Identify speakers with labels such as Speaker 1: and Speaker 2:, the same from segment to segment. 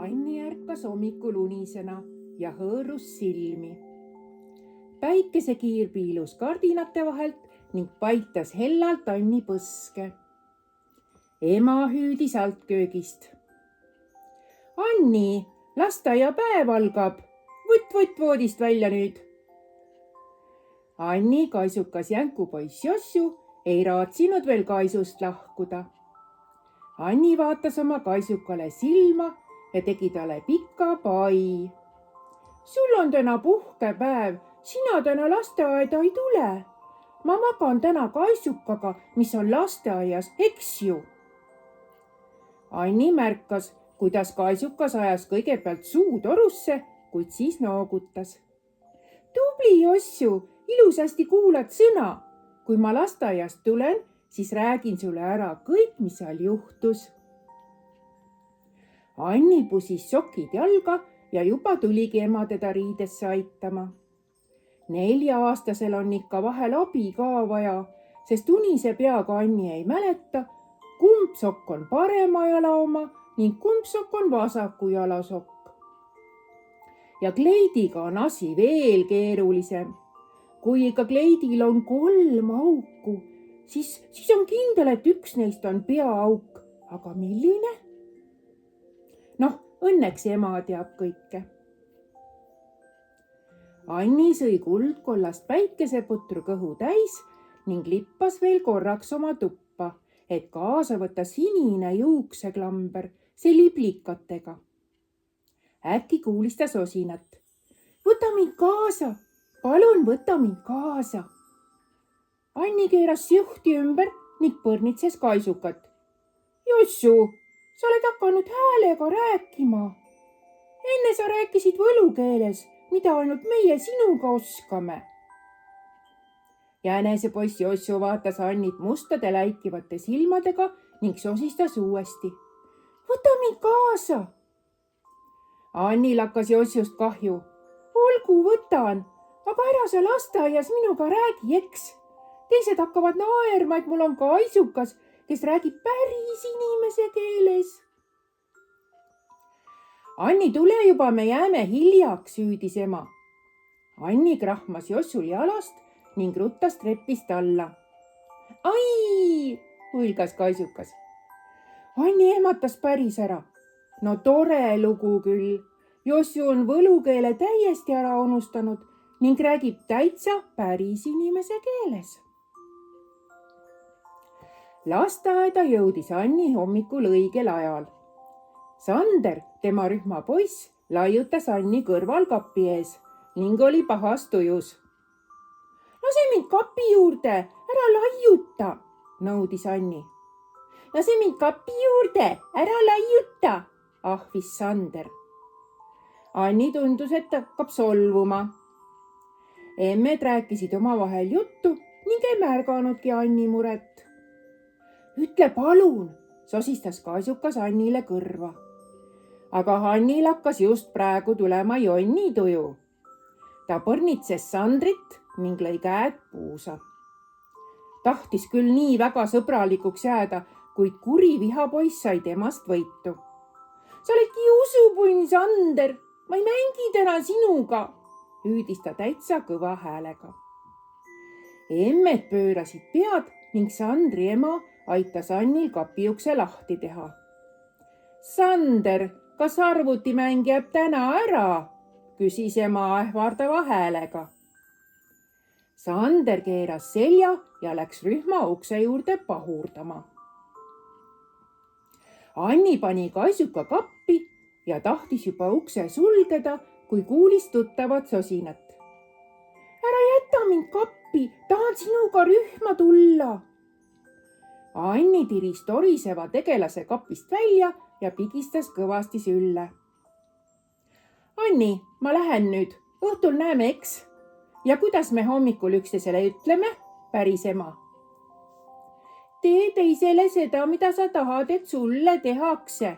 Speaker 1: Anni ärkas hommikul unisena ja hõõrus silmi. Päikesekiir piilus kardinate vahelt ning paitas hellalt Anni põske. Ema hüüdis alt köögist. Anni, lasteaiapäev algab. Võtt voodist välja nüüd. Anni, kaisukas jänkupoiss Jossu, ei raatsinud veel kaisust lahkuda. Anni vaatas oma kaisukale silma ja tegi talle pika pai. Sul on täna puhkepäev, sina täna lasteaeda ei tule. Ma magan täna kaisukaga, mis on lasteaias, eks ju? Anni märkas, kuidas kaisukas ajas kõigepealt suu torusse, kuid siis noogutas. Tubli, Jossu, ilusasti kuulad sõna. Kui ma lasteaiast tulen, siis räägin sulle ära kõik, mis seal juhtus. Anni pusis sokid jalga ja juba tuligi ema teda riidesse aitama. 4-aastasel on ikka vahel abi ka vaja, sest unise peaga Anni ei mäleta, kumb sokk on parema jala oma ning kumb sokk on vasaku jala sokk. Ja kleidiga on asi veel keerulisem. Kui ikka kleidil on 3 auku, siis on kindel, et üks neist on peaauk. Aga milline? Noh, õnneks ema teab kõike. Anni sõi kuldkollast päikeseputru kõhu täis ning lippas veel korraks oma tuppa, et kaasa võtta sinine juukseklamber, see liblikatega. Äkki kuulis ta sosinat. Võta mind kaasa, palun võta mind kaasa. Anni keeras juhti ümber ning põrnitses kaisukat. Jossu, sa oled hakanud häälega rääkima. Enne sa rääkisid võlukeeles, mida ainult meie sinuga oskame. Jänesepoiss Jossu vaatas Annit mustade läikivate silmadega ning sosistas uuesti. Võta mind kaasa. Anni lakkas Jossust kahju. Olgu, võtan, aga ära sa lasteaias minuga räägi, eks. Teised hakkavad naerma, et mul on kaisukas, kes räägib päris inimese keeles. Anni, tule juba, me jääme hiljaks, hüüdis ema. Anni krahmas Jossul jalast ning ruttas trepist alla. Ai, huilgas kaisukas. Anni ehmatas päris ära. No tore lugu küll. Jossu on võlukeele täiesti ära unustanud ning räägib täitsa päris inimese keeles. Lasteaeda jõudis Anni hommikul õigel ajal. Sander, tema rühma poiss, laiutas Anni kõrval kapi ees ning oli pahas tujus. Lase mind kapi juurde, ära laiuta, nõudis Anni. Lase mind kapi juurde, ära laiuta, ahvis Sander. Anni tundus, et hakkab solvuma. Emmed rääkisid omavahel juttu ning ei märganudki Anni muret. Ütle palun, sosistas kaisukas Annile kõrva. Aga Annil hakkas just praegu tulema jonni tuju. Ta põrnitses Sandrit ning lõi käed puusa. Tahtis küll nii väga sõbralikuks jääda, kuid kuri vihapoiss sai temast võitu. Sa oledki usupunn, Sander, ma ei mängi täna sinuga, hüüdis ta täitsa kõva häälega. Emmed pöörasid pead ning Sandri ema aitas Annil kapiukse lahti teha. Sander, kas arvutimäng jääb täna ära, küsis ema ähvardava häälega. Sander keeras selja ja läks rühma ukse juurde pahurdama. Anni pani kaisuka kappi ja tahtis juba ukse sulgeda, kui kuulis tuttavat sosinat. Ära jäta mind kappi, tahan sinuga rühma tulla. Anni tiris toriseva tegelase kapist välja ja pigistas kõvasti sülle. Anni, ma lähen nüüd, õhtul näeme, eks? Ja kuidas me hommikul üksteisele ütleme, päris ema? Tee teisele seda, mida sa tahad, et sulle tehakse,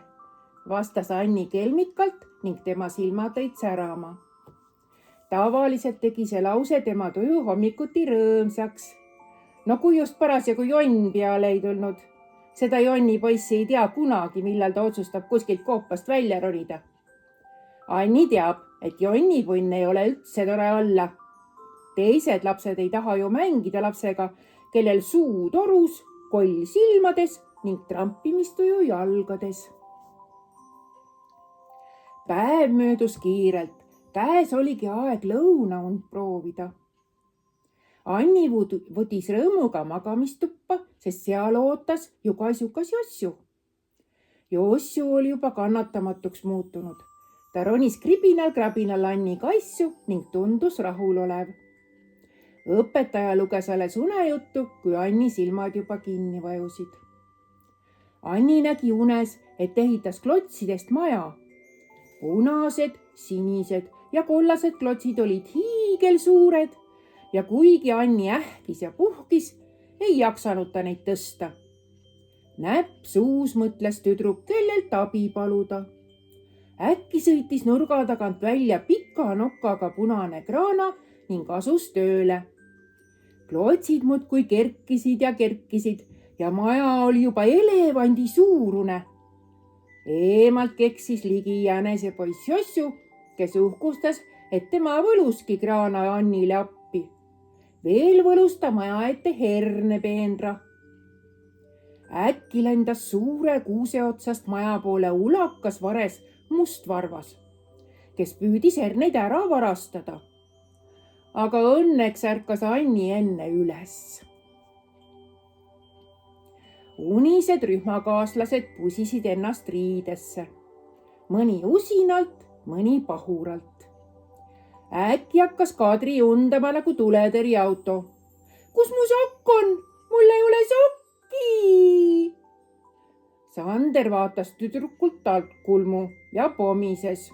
Speaker 1: vastas Anni kelmikalt ning tema silmad lõid särama. Tavaliselt tegi see lause tema tuju hommikuti rõõmsaks. No kui just parasjagu jonn peale ei tulnud. Seda Jonni poiss ei tea kunagi, millal ta otsustab kuskilt koopast välja ronida. Anni teab, et Jonni punn ei ole üldse tore olla. Teised lapsed ei taha ju mängida lapsega, kellel suu torus, koll silmades ning trampimistuju jalgades. Päev möödus kiirelt, käes oligi aeg lõunaund proovida. Anni võdis rõõmuga magamistuppa, sest seal ootas ju kaisukas Jossu. Jossu oli juba kannatamatuks muutunud. Ta ronis kribinal-krabinal Anni kaissu ning tundus rahulolev. Õpetaja luges alles unejuttu, kui Anni silmad juba kinni vajusid. Anni nägi unes, et ehitas klotsidest maja. Punased, sinised ja kollased klotsid olid hiigelsuured ja kuigi Anni ähkis ja puhkis, ei jaksanud ta neid tõsta. Näpp suus mõtles tüdruk, kellelt abi paluda. Äkki sõitis nurga tagant välja pika nokkaga punane kraana ning asus tööle. Klotsid muudkui kerkisid ja maja oli juba elevandi suurune. Eemalt keksis ligi jänesepoiss Jossu, kes uhkustas, et tema võluski kraana Annile appi. Veel võlus ta maja ette hernepeenra. Äkki lendas suure kuuse otsast maja poole ulakas vares mustvarvas, kes püüdis herneid ära varastada. Aga õnneks ärkas Anni enne üles. Unised rühmakaaslased pusisid ennast riidesse. Mõni usinalt, mõni pahuralt. Äkki hakkas Kadri undama nagu tuletõrjeauto. Kus mu sokk on? Mul ei ole sokki! Sander vaatas tüdrukult altkulmu ja pomises.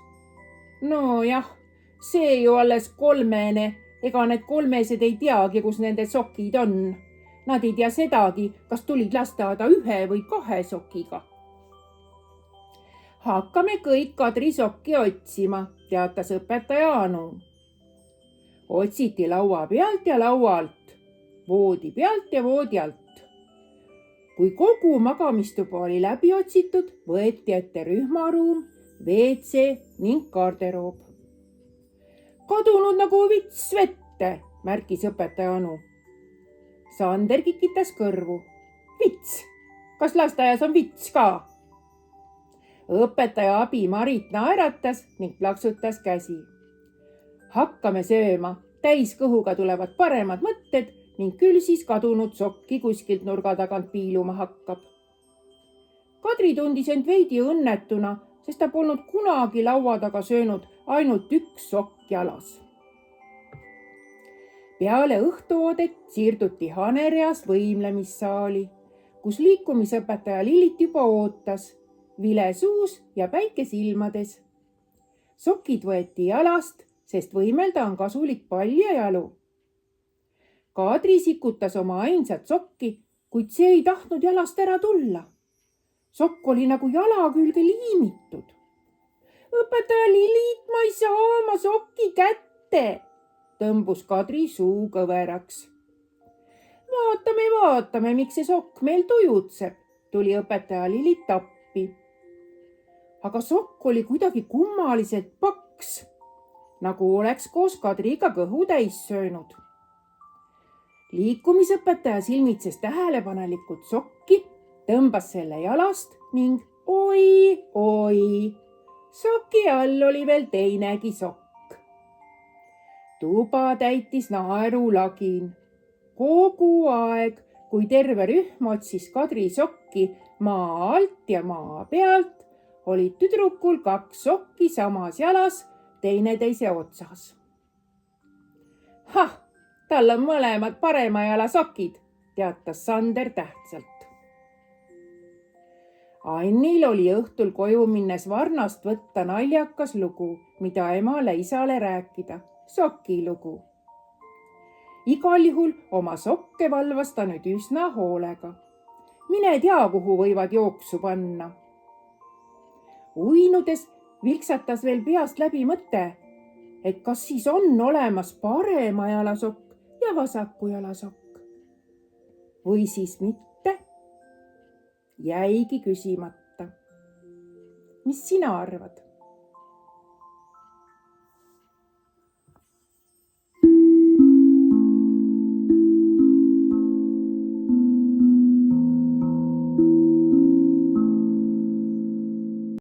Speaker 1: Nojah, see ju alles 3. Ega need 3 ei teagi, kus nende sokid on. Nad ei tea sedagi, kas tulid lasteaeda 1 või 2 sokiga. Hakkame kõik Kadri sokki otsima, teatas õpetaja Anu. Otsiti laua pealt ja laua alt, voodi pealt ja voodi alt. Kui kogu magamistuba oli läbi otsitud, võeti ette rühmaruum, WC ning garderoob. Kadunud nagu vits vette, märkis õpetaja Anu. Sander kikitas kõrvu. Vits! Kas lasteaias on vits ka? Õpetaja abi Marit naeratas ning plaksutas käsi. Hakkame sööma, täis kõhuga tulevad paremad mõtted ning küll siis kadunud sokki kuskilt nurga tagant piiluma hakkab. Kadri tundis end veidi õnnetuna, sest ta polnud kunagi laua taga söönud ainult 1 sokk jalas. Peale õhtuoodet siirduti hanereas võimlemissaali, kus liikumisõpetaja Lillit juba ootas, vile suus ja päike silmades. Sokid võeti jalast, sest võimelda on kasulik pall ja jalu. Kadri sikutas oma ainsat sokki, kuid see ei tahtnud jalast ära tulla. Sokk oli nagu jala külge liimitud. Õpetaja Lillit, ma ei saa oma sokki kätte, tõmbus Kadri suu kõveraks. Vaatame, miks see sokk meil tujutseb, tuli õpetaja Lillit appi. Aga sokk oli kuidagi kummaliselt paks, nagu oleks koos Kadriga kõhu täis söönud. Liikumisõpetaja silmitses tähelepanelikult sokki, tõmbas selle jalast ning oi, soki all oli veel teinegi sokk. Tuba täitis naerulagin. Kogu aeg, kui terve rühm otsis Kadri sokki maa alt ja maa pealt, olid tüdrukul 2 sokki samas jalas teineteise otsas. Tal on mõlemad parema jala sokid, teatas Sander tähtsalt. Annil oli õhtul koju minnes varnast võtta naljakas lugu, mida emale-isale rääkida, sokilugu. Igal juhul oma sokke valvas ta nüüd üsna hoolega. Mine tea, kuhu võivad jooksu panna. Uinudes vilksatas veel peast läbi mõte, et kas siis on olemas parema jala sokk ja vasaku jala sokk. Või siis mitte. jäigi küsimata. mis sina arvad?